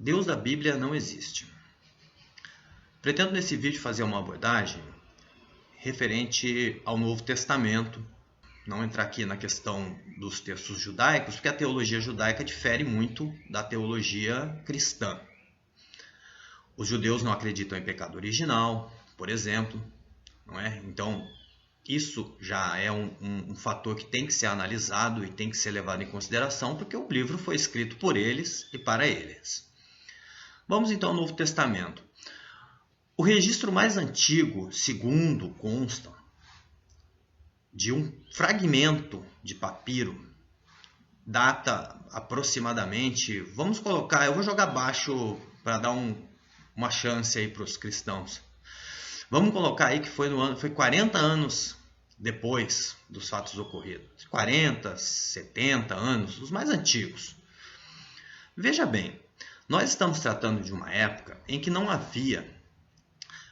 Deus da Bíblia não existe. Pretendo nesse vídeo fazer uma abordagem referente ao Novo Testamento, não entrar aqui na questão dos textos judaicos, porque a teologia judaica difere muito da teologia cristã. Os judeus não acreditam em pecado original, por exemplo, não é? Então, isso já é um fator que tem que ser analisado e tem que ser levado em consideração, porque o livro foi escrito por eles e para eles. Vamos então ao Novo Testamento. O registro mais antigo, segundo consta, de um fragmento de papiro, data aproximadamente, vamos colocar, eu vou jogar baixo para dar uma chance aí para os cristãos. Vamos colocar aí que foi 40 anos depois dos fatos ocorridos. 40, 70 anos, os mais antigos. Veja bem, nós estamos tratando de uma época em que não havia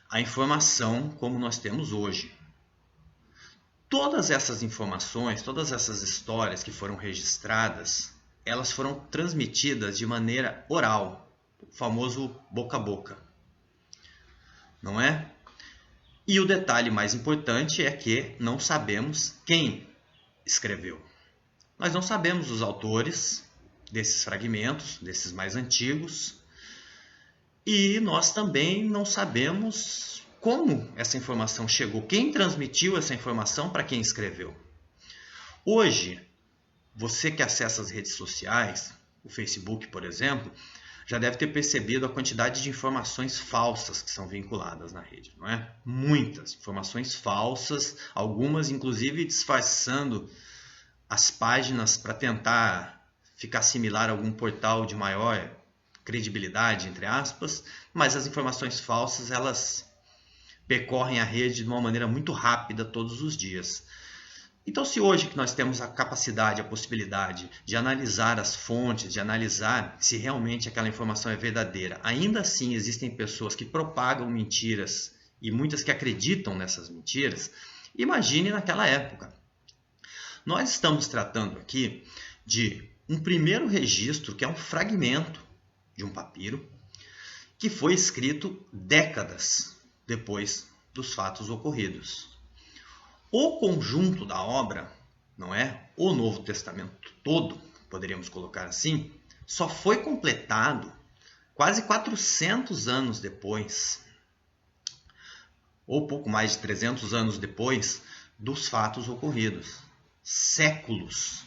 a informação como nós temos hoje. Todas essas informações, todas essas histórias que foram registradas, elas foram transmitidas de maneira oral, o famoso boca a boca. Não é? E o detalhe mais importante é que não sabemos quem escreveu. Nós não sabemos os autores desses fragmentos, desses mais antigos, e nós também não sabemos como essa informação chegou, quem transmitiu essa informação para quem escreveu. Hoje, você que acessa as redes sociais, o Facebook, por exemplo, já deve ter percebido a quantidade de informações falsas que são vinculadas na rede, não é? Muitas informações falsas, algumas inclusive disfarçando as páginas para tentar ficar similar a algum portal de maior credibilidade, entre aspas, mas as informações falsas, elas percorrem a rede de uma maneira muito rápida todos os dias. Então, se hoje que nós temos a capacidade, a possibilidade de analisar as fontes, de analisar se realmente aquela informação é verdadeira, ainda assim existem pessoas que propagam mentiras e muitas que acreditam nessas mentiras, imagine naquela época. Nós estamos tratando aqui de um primeiro registro, que é um fragmento de um papiro, que foi escrito décadas depois dos fatos ocorridos. O conjunto da obra, não é? O Novo Testamento todo, poderíamos colocar assim, só foi completado quase 400 anos depois, ou pouco mais de 300 anos depois dos fatos ocorridos. Séculos.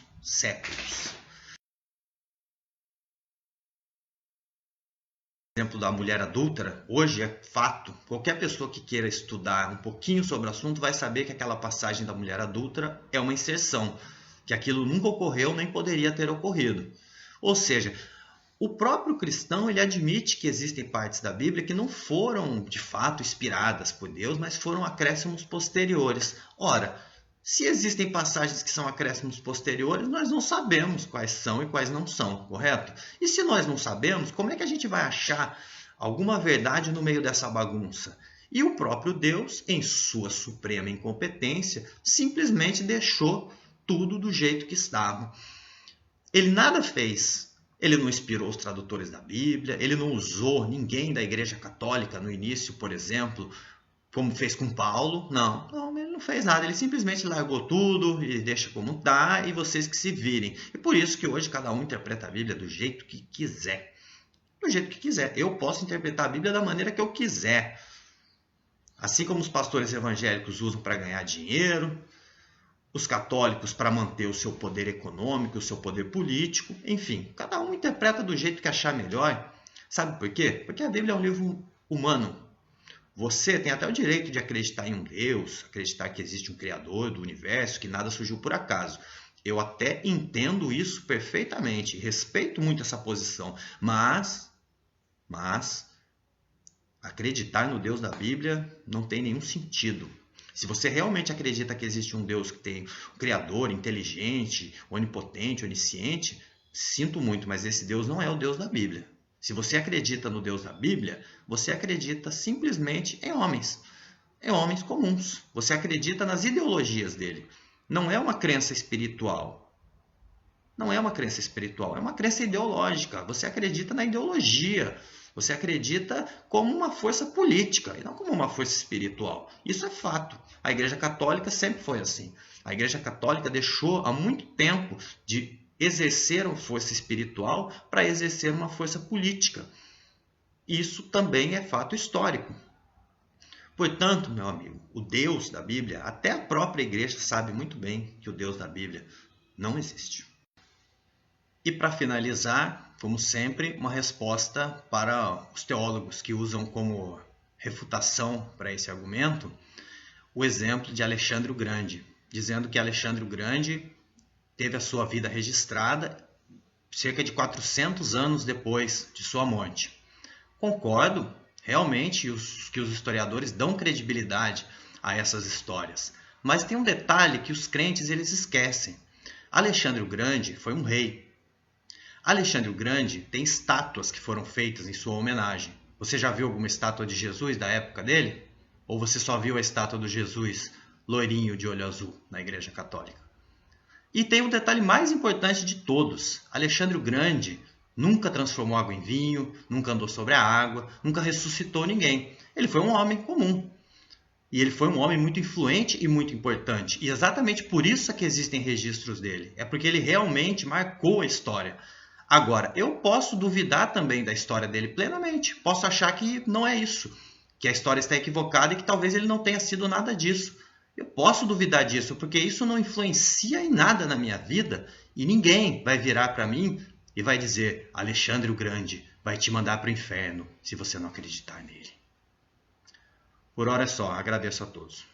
Exemplo da mulher adúltera, hoje é fato. Qualquer pessoa que queira estudar um pouquinho sobre o assunto vai saber que aquela passagem da mulher adúltera é uma inserção, que aquilo nunca ocorreu nem poderia ter ocorrido. Ou seja, o próprio cristão ele admite que existem partes da Bíblia que não foram de fato inspiradas por Deus, mas foram acréscimos posteriores. Ora, se existem passagens que são acréscimos posteriores, nós não sabemos quais são e quais não são, correto? E se nós não sabemos, como é que a gente vai achar alguma verdade no meio dessa bagunça? E o próprio Deus, em sua suprema incompetência, simplesmente deixou tudo do jeito que estava. Ele nada fez. Ele não inspirou os tradutores da Bíblia, ele não usou ninguém da Igreja Católica no início, por exemplo, como fez com Paulo. Não, ele não fez nada. Ele simplesmente largou tudo e deixa como está e vocês que se virem. E por isso que hoje cada um interpreta a Bíblia do jeito que quiser. Do jeito que quiser. Eu posso interpretar a Bíblia da maneira que eu quiser. Assim como os pastores evangélicos usam para ganhar dinheiro, os católicos para manter o seu poder econômico, o seu poder político, enfim, cada um interpreta do jeito que achar melhor. Sabe por quê? Porque a Bíblia é um livro humano. Você tem até o direito de acreditar em um Deus, acreditar que existe um Criador do universo, que nada surgiu por acaso. Eu até entendo isso perfeitamente, respeito muito essa posição, mas acreditar no Deus da Bíblia não tem nenhum sentido. Se você realmente acredita que existe um Deus que tem um Criador, inteligente, onipotente, onisciente, sinto muito, mas esse Deus não é o Deus da Bíblia. Se você acredita no Deus da Bíblia, você acredita simplesmente em homens comuns. Você acredita nas ideologias dele. Não é uma crença espiritual. não é uma crença espiritual, é uma crença ideológica. Você acredita na ideologia, você acredita como uma força política e não como uma força espiritual. Isso é fato. A Igreja Católica sempre foi assim. A Igreja Católica deixou há muito tempo de exercer uma força espiritual para exercer uma força política. Isso também é fato histórico. Portanto, meu amigo, o Deus da Bíblia, até a própria igreja sabe muito bem que o Deus da Bíblia não existe. E para finalizar, como sempre, uma resposta para os teólogos que usam como refutação para esse argumento o exemplo de Alexandre o Grande, dizendo que Alexandre o Grande teve a sua vida registrada cerca de 400 anos depois de sua morte. Concordo, realmente, que os historiadores dão credibilidade a essas histórias. Mas tem um detalhe que os crentes eles esquecem. Alexandre o Grande foi um rei. Alexandre o Grande tem estátuas que foram feitas em sua homenagem. Você já viu alguma estátua de Jesus da época dele? Ou você só viu a estátua do Jesus loirinho de olho azul na Igreja Católica? E tem um detalhe mais importante de todos. Alexandre o Grande nunca transformou água em vinho, nunca andou sobre a água, nunca ressuscitou ninguém. Ele foi um homem comum. E ele foi um homem muito influente e muito importante. E exatamente por isso é que existem registros dele. É porque ele realmente marcou a história. Agora, eu posso duvidar também da história dele plenamente. Posso achar que não é isso. Que a história está equivocada e que talvez ele não tenha sido nada disso. Eu posso duvidar disso, porque isso não influencia em nada na minha vida. E ninguém vai virar para mim e vai dizer: Alexandre o Grande vai te mandar para o inferno se você não acreditar nele. Por hora é só. Agradeço a todos.